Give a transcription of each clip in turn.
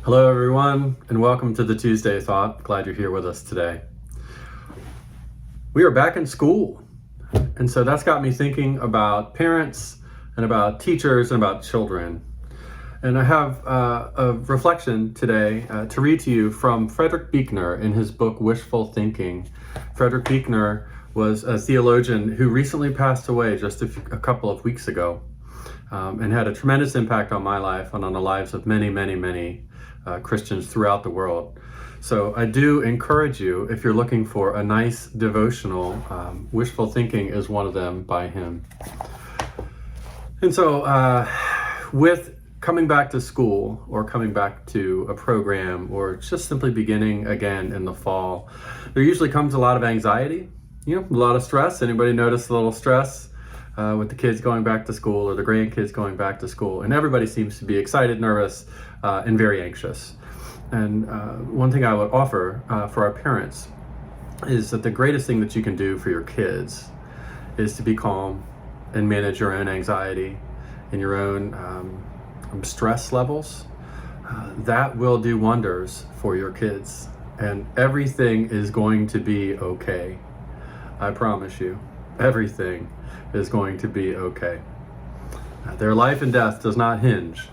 Hello everyone, and welcome to the Tuesday Thought. Glad you're here with us today. We are back in school, and so that's got me thinking about parents and about teachers and about children. And I have a reflection today to read to you from Frederick Buechner in his book Wishful Thinking. Frederick Buechner was a theologian who recently passed away just a couple of weeks ago, and had a tremendous impact on my life and on the lives of many Christians throughout the world. So I do encourage you, if you're looking for a nice devotional, Wishful Thinking is one of them by him. And so with coming back to school or coming back to a program or just simply beginning again in the fall, there usually comes a lot of anxiety, a lot of stress. Anybody notice a little stress with the kids going back to school or the grandkids going back to school? And everybody seems to be excited, nervous, and very anxious. And one thing I would offer for our parents is that the greatest thing that you can do for your kids is to be calm and manage your own anxiety and your own stress levels. That will do wonders for your kids, and everything is going to be okay. I promise you, everything is going to be okay. Their life and death does not hinge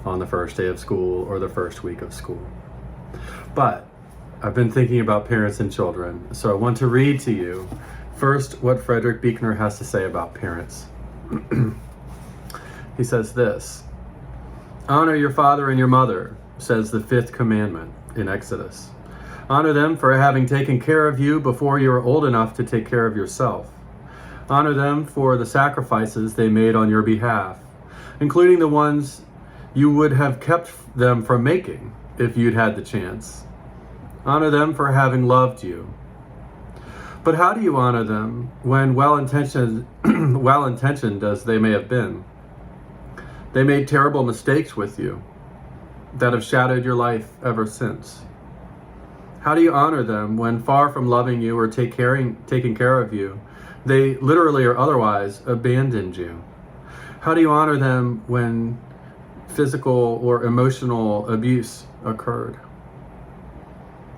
on the first day of school or the first week of school. But I've been thinking about parents and children, so I want to read to you first what Frederick Buechner has to say about parents. He says this: "Honor your father and your mother," says the fifth commandment in Exodus. "Honor them for having taken care of you before you were old enough to take care of yourself. Honor them for the sacrifices they made on your behalf, including the ones you would have kept them from making if you'd had the chance. Honor them for having loved you. But how do you honor them when well-intentioned as they may have been? They made terrible mistakes with you that have shadowed your life ever since. How do you honor them when, far from loving you or taking care of you, they literally or otherwise abandoned you? How do you honor them when physical or emotional abuse occurred?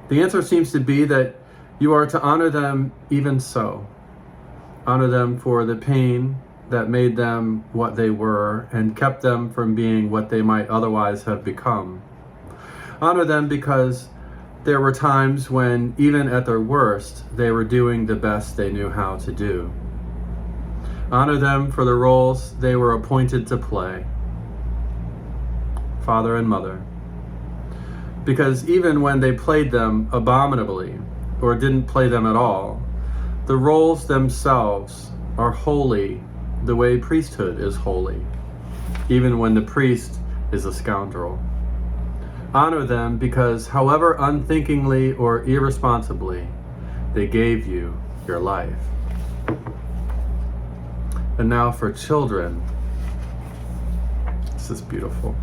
The answer seems to be that you are to honor them even so. Honor them for the pain that made them what they were and kept them from being what they might otherwise have become. Honor them because there were times when, even at their worst, they were doing the best they knew how to do. Honor them for the roles they were appointed to play, father and mother, because even when they played them abominably or didn't play them at all, the roles themselves are holy the way priesthood is holy, even when the priest is a scoundrel. Honor them because, however unthinkingly or irresponsibly, they gave you your life." And now for children. This is beautiful.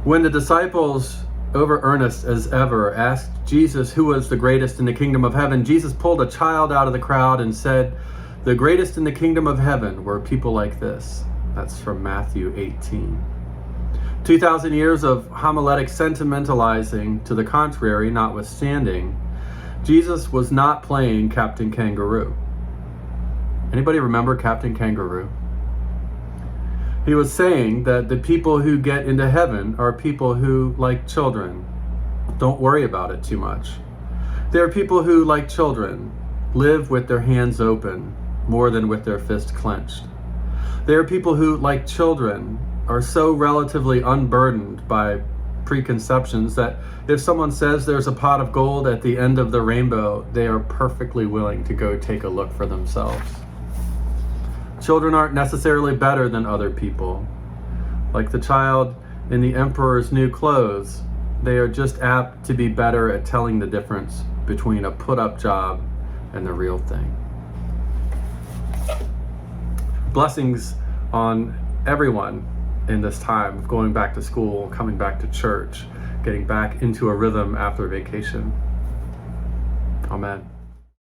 When the disciples, over earnest as ever, asked Jesus who was the greatest in the kingdom of heaven, Jesus pulled a child out of the crowd and said, "The greatest in the kingdom of heaven were people like this." That's from Matthew 18. 2,000 years of homiletic sentimentalizing to the contrary notwithstanding, Jesus was not playing Captain Kangaroo. Anybody remember Captain Kangaroo? He was saying that the people who get into heaven are people who, like children, don't worry about it too much. They are people who, like children, live with their hands open more than with their fist clenched. They are people who, like children, are so relatively unburdened by preconceptions that if someone says there's a pot of gold at the end of the rainbow, they are perfectly willing to go take a look for themselves. Children aren't necessarily better than other people. Like the child in the emperor's new clothes, they are just apt to be better at telling the difference between a put-up job and the real thing. Blessings on everyone in this time of going back to school, coming back to church, getting back into a rhythm after vacation. Amen.